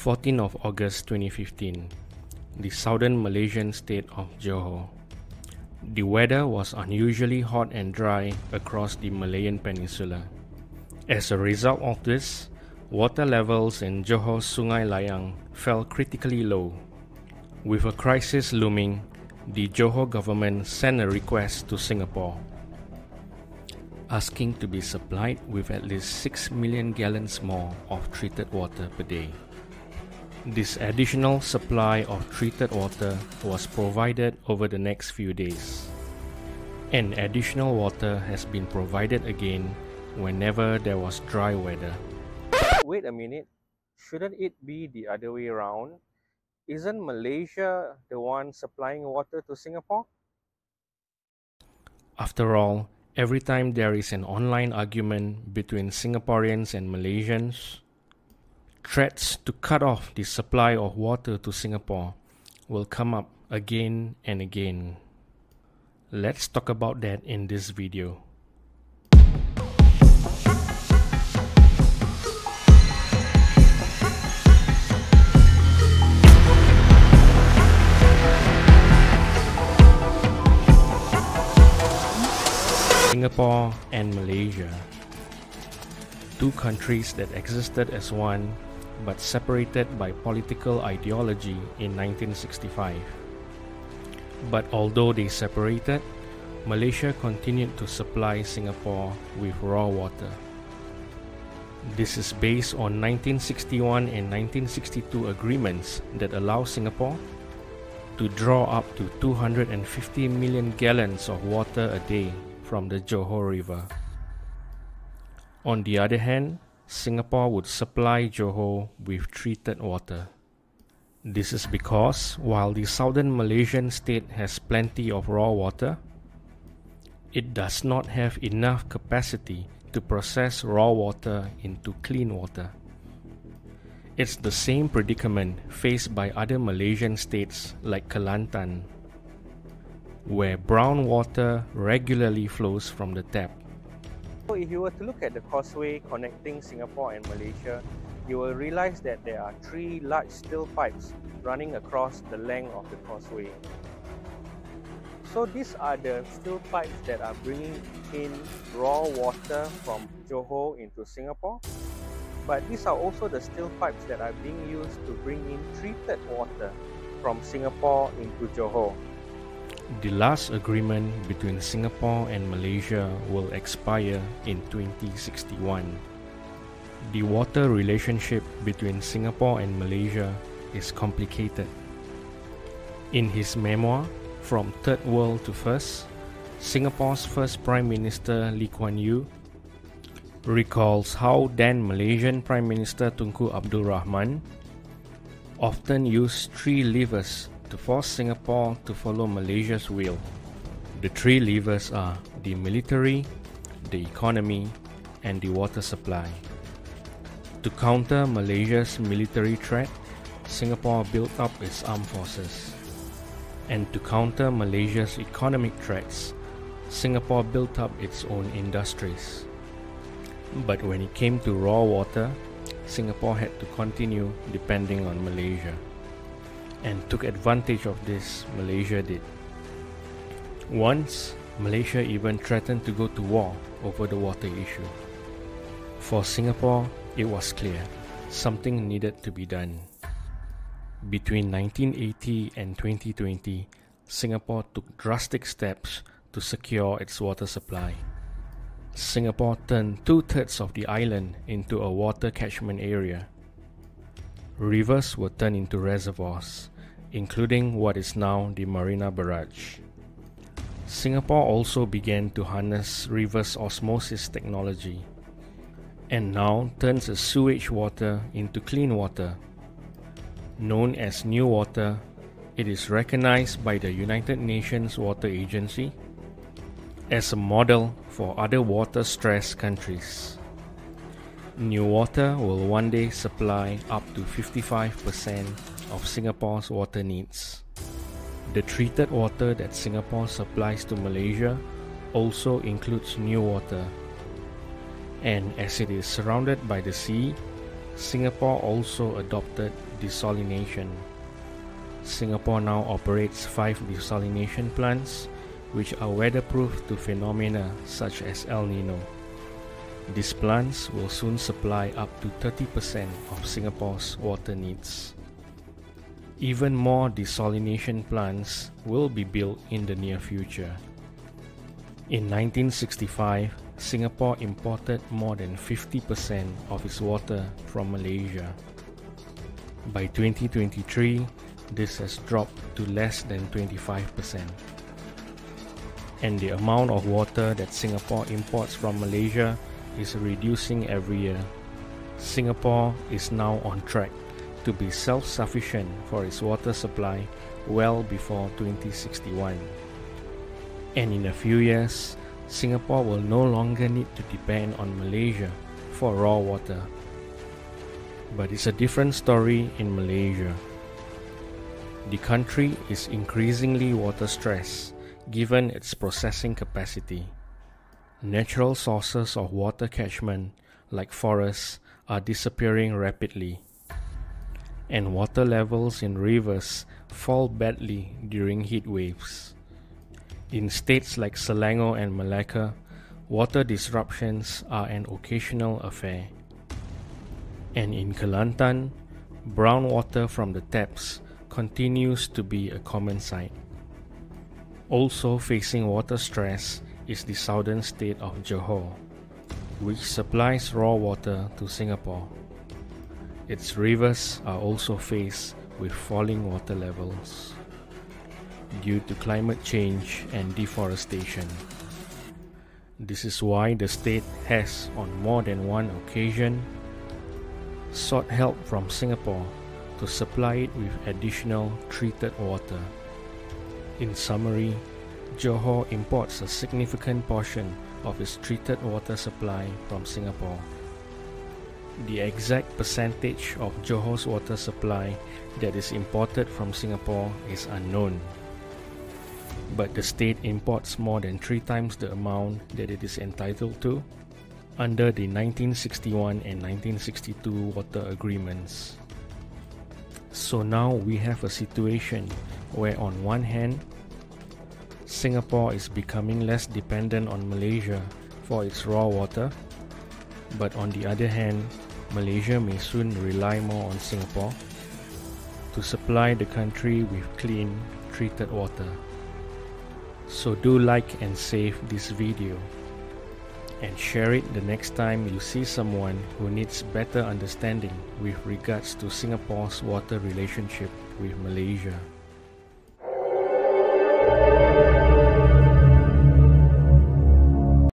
14th of August 2015, the southern Malaysian state of Johor. The weather was unusually hot and dry across the Malayan Peninsula. As a result of this, water levels in Johor's Sungai Layang fell critically low. With a crisis looming, the Johor government sent a request to Singapore, asking to be supplied with at least 6 million gallons more of treated water per day. This additional supply of treated water was provided over the next few days, and additional water has been provided again whenever there was dry weather. Wait a minute, shouldn't it be the other way around? Isn't Malaysia the one supplying water to Singapore? After all, every time there is an online argument between Singaporeans and Malaysians, threats to cut off the supply of water to Singapore will come up again and again. Let's talk about that in this video. Singapore and Malaysia, two countries that existed as one but separated by political ideology in 1965. But although they separated, Malaysia continued to supply Singapore with raw water. This is based on 1961 and 1962 agreements that allow Singapore to draw up to 250 million gallons of water a day from the Johor River. On the other hand, Singapore would supply Johor with treated water. This is because while the southern Malaysian state has plenty of raw water, it does not have enough capacity to process raw water into clean water. It's the same predicament faced by other Malaysian states like Kelantan, where brown water regularly flows from the tap. So if you were to look at the causeway connecting Singapore and Malaysia, you will realize that there are three large steel pipes running across the length of the causeway. So these are the steel pipes that are bringing in raw water from Johor into Singapore. But these are also the steel pipes that are being used to bring in treated water from Singapore into Johor. The last agreement between Singapore and Malaysia will expire in 2061. The water relationship between Singapore and Malaysia is complicated. In his memoir, From Third World to First, Singapore's first Prime Minister Lee Kuan Yew recalls how then Malaysian Prime Minister Tunku Abdul Rahman often used three levers to force Singapore to follow Malaysia's will. The three levers are the military, the economy, and the water supply. To counter Malaysia's military threat, Singapore built up its armed forces. And to counter Malaysia's economic threats, Singapore built up its own industries. But when it came to raw water, Singapore had to continue depending on Malaysia. And took advantage of this, Malaysia did. Once, Malaysia even threatened to go to war over the water issue. For Singapore, it was clear something needed to be done. Between 1980 and 2020, Singapore took drastic steps to secure its water supply. Singapore turned 2/3 of the island into a water catchment area. Rivers were turned into reservoirs, including what is now the Marina Barrage. Singapore also began to harness reverse osmosis technology, and now turns its sewage water into clean water. Known as New Water, it is recognized by the United Nations Water Agency as a model for other water-stressed countries. New Water will one day supply up to 55% of Singapore's water needs. The treated water that Singapore supplies to Malaysia also includes New Water. And as it is surrounded by the sea, Singapore also adopted desalination. Singapore now operates 5 desalination plants, which are weatherproof to phenomena such as El Nino. These plants will soon supply up to 30% of Singapore's water needs. Even more desalination plants will be built in the near future. In 1965, Singapore imported more than 50% of its water from Malaysia. By 2023, this has dropped to less than 25%. And the amount of water that Singapore imports from Malaysia is reducing every year. Singapore is now on track to be self-sufficient for its water supply well before 2061. And in a few years, Singapore will no longer need to depend on Malaysia for raw water. But it's a different story in Malaysia. The country is increasingly water stressed given its processing capacity. Natural sources of water catchment, like forests, are disappearing rapidly, and water levels in rivers fall badly during heat waves. In states like Selangor and Malacca, water disruptions are an occasional affair. And in Kelantan, brown water from the taps continues to be a common sight. Also facing water stress is the southern state of Johor, which supplies raw water to Singapore. Its rivers are also faced with falling water levels due to climate change and deforestation. This is why the state has, on more than one occasion, sought help from Singapore to supply it with additional treated water. In summary, Johor imports a significant portion of its treated water supply from Singapore. The exact percentage of Johor's water supply that is imported from Singapore is unknown, but the state imports more than 3 times the amount that it is entitled to under the 1961 and 1962 water agreements. So now we have a situation where on one hand, Singapore is becoming less dependent on Malaysia for its raw water, but on the other hand, Malaysia may soon rely more on Singapore to supply the country with clean, treated water. So do like and save this video, and share it the next time you see someone who needs better understanding with regards to Singapore's water relationship with Malaysia.